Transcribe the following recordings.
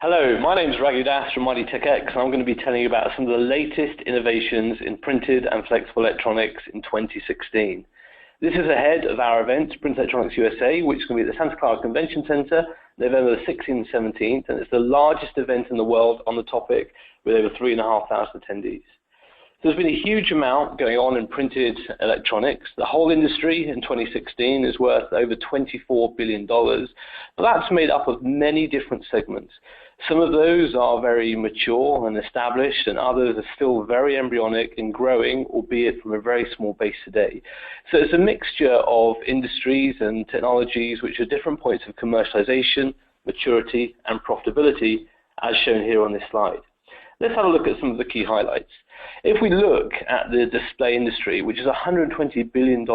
Hello, my name is Das from IDTechEx, and I'm going to be telling you about some of the latest innovations in printed and flexible electronics in 2016. This is ahead of our event, Print Electronics USA, which is going to be at the Santa Clara Convention Center, November the 16th and 17th, and it's the largest event in the world on the topic with over 3,500 attendees. So there's been a huge amount going on in printed electronics. The whole industry in 2016 is worth over $24 billion, but that's made up of many different segments. Some of those are very mature and established, and others are still very embryonic and growing, albeit from a very small base today. So it's a mixture of industries and technologies which are different points of commercialization, maturity, and profitability, as shown here on this slide. Let's have a look at some of the key highlights. If we look at the display industry, which is a $120 billion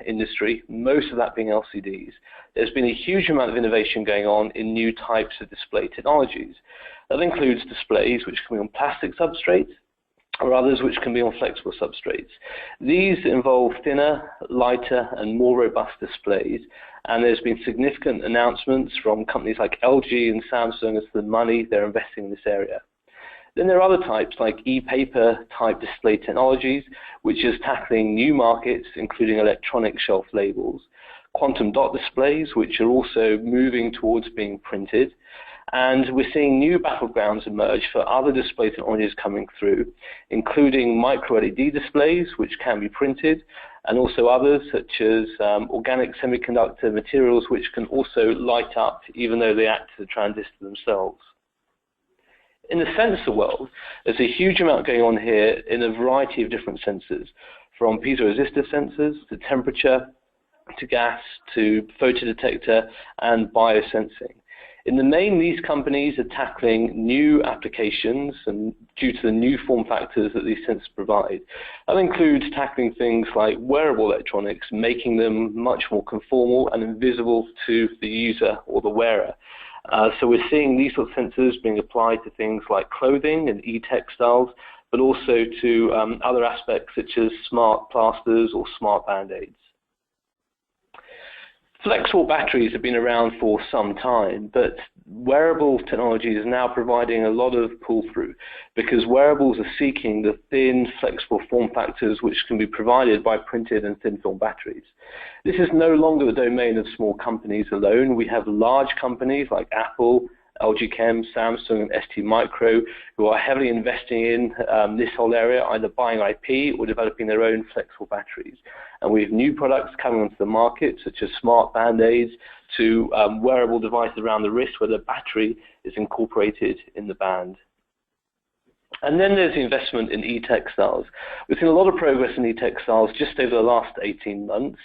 industry, most of that being LCDs, there's been a huge amount of innovation going on in new types of display technologies. That includes displays which can be on plastic substrates, or others which can be on flexible substrates. These involve thinner, lighter, and more robust displays, and there's been significant announcements from companies like LG and Samsung as to the money they're investing in this area. Then there are other types like e-paper type display technologies, which is tackling new markets, including electronic shelf labels, quantum dot displays, which are also moving towards being printed, and we're seeing new battlegrounds emerge for other display technologies coming through, including micro LED displays, which can be printed, and also others such as organic semiconductor materials, which can also light up even though they act as a transistor themselves. In the sensor world, there's a huge amount going on here in a variety of different sensors, from piezoresistive sensors to temperature, to gas, to photodetector, and biosensing. In the main, these companies are tackling new applications and due to the new form factors that these sensors provide. That includes tackling things like wearable electronics, making them much more conformal and invisible to the user or the wearer. So we're seeing these sort of sensors being applied to things like clothing and e-textiles, but also to other aspects such as smart plasters or smart band-aids. Flexible batteries have been around for some time, but wearable technology is now providing a lot of pull-through because wearables are seeking the thin, flexible form factors which can be provided by printed and thin-film batteries. This is no longer the domain of small companies alone. We have large companies like Apple, LG Chem, Samsung, and ST Micro who are heavily investing in this whole area, either buying IP or developing their own flexible batteries. And we have new products coming onto the market, such as smart band-aids, to wearable devices around the wrist where the battery is incorporated in the band. And then there's the investment in e-textiles. We've seen a lot of progress in e-textiles just over the last 18 months.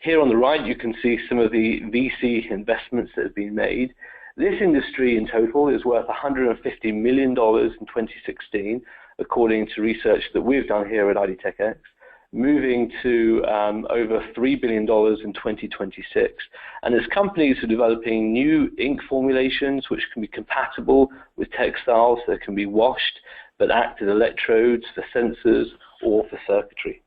Here on the right, you can see some of the VC investments that have been made. This industry in total is worth $150 million in 2016, according to research that we've done here at IDTechEx, moving to over $3 billion in 2026. And as companies are developing new ink formulations which can be compatible with textiles that can be washed but act as electrodes for sensors or for circuitry.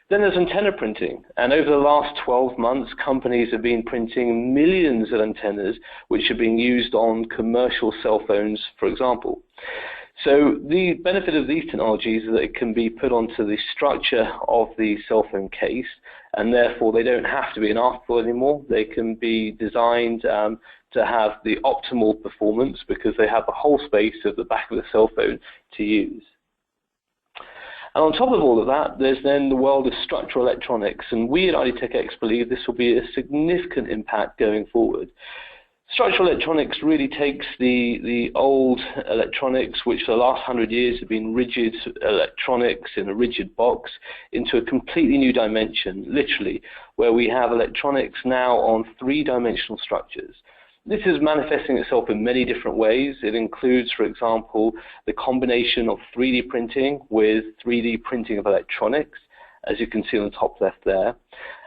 Then there's antenna printing, and over the last 12 months, companies have been printing millions of antennas which are being used on commercial cell phones, for example. So the benefit of these technologies is that it can be put onto the structure of the cell phone case, and therefore they don't have to be an afterthought anymore. They can be designed to have the optimal performance because they have the whole space of the back of the cell phone to use. And on top of all of that, there's then the world of structural electronics, and we at IDTechEx believe this will be a significant impact going forward. Structural electronics really takes the old electronics, which for the last 100 years have been rigid electronics in a rigid box, into a completely new dimension, literally, where we have electronics now on three-dimensional structures. This is manifesting itself in many different ways. It includes, for example, the combination of 3D printing with 3D printing of electronics, as you can see on the top left there.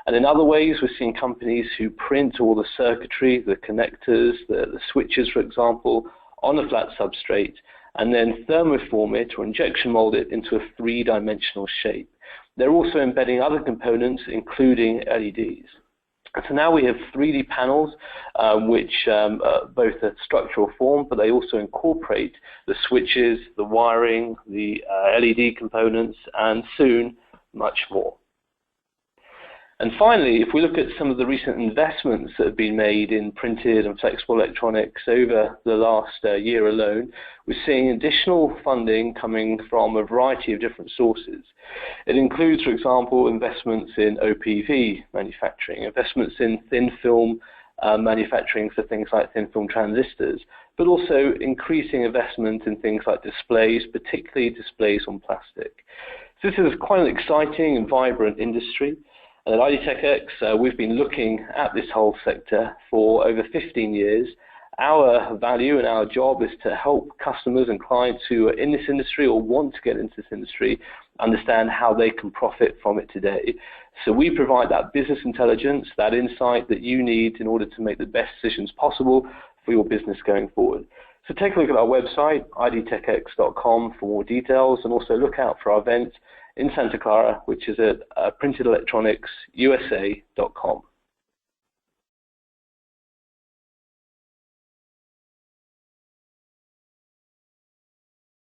And in other ways, we're seeing companies who print all the circuitry, the connectors, the switches, for example, on a flat substrate, and then thermoform it or injection mold it into a three-dimensional shape. They're also embedding other components, including LEDs. So now we have 3D panels which both are structural form, but they also incorporate the switches, the wiring, the LED components, and soon much more. And finally, if we look at some of the recent investments that have been made in printed and flexible electronics over the last year alone, we're seeing additional funding coming from a variety of different sources. It includes, for example, investments in OPV manufacturing, investments in thin film manufacturing for things like thin film transistors, but also increasing investment in things like displays, particularly displays on plastic. So this is quite an exciting and vibrant industry. And at IDTechEx, we've been looking at this whole sector for over 15 years. Our value and our job is to help customers and clients who are in this industry or want to get into this industry understand how they can profit from it today. So we provide that business intelligence, that insight that you need in order to make the best decisions possible for your business going forward. So take a look at our website, idtechex.com, for more details, and also look out for our event in Santa Clara, which is at printedelectronicsusa.com.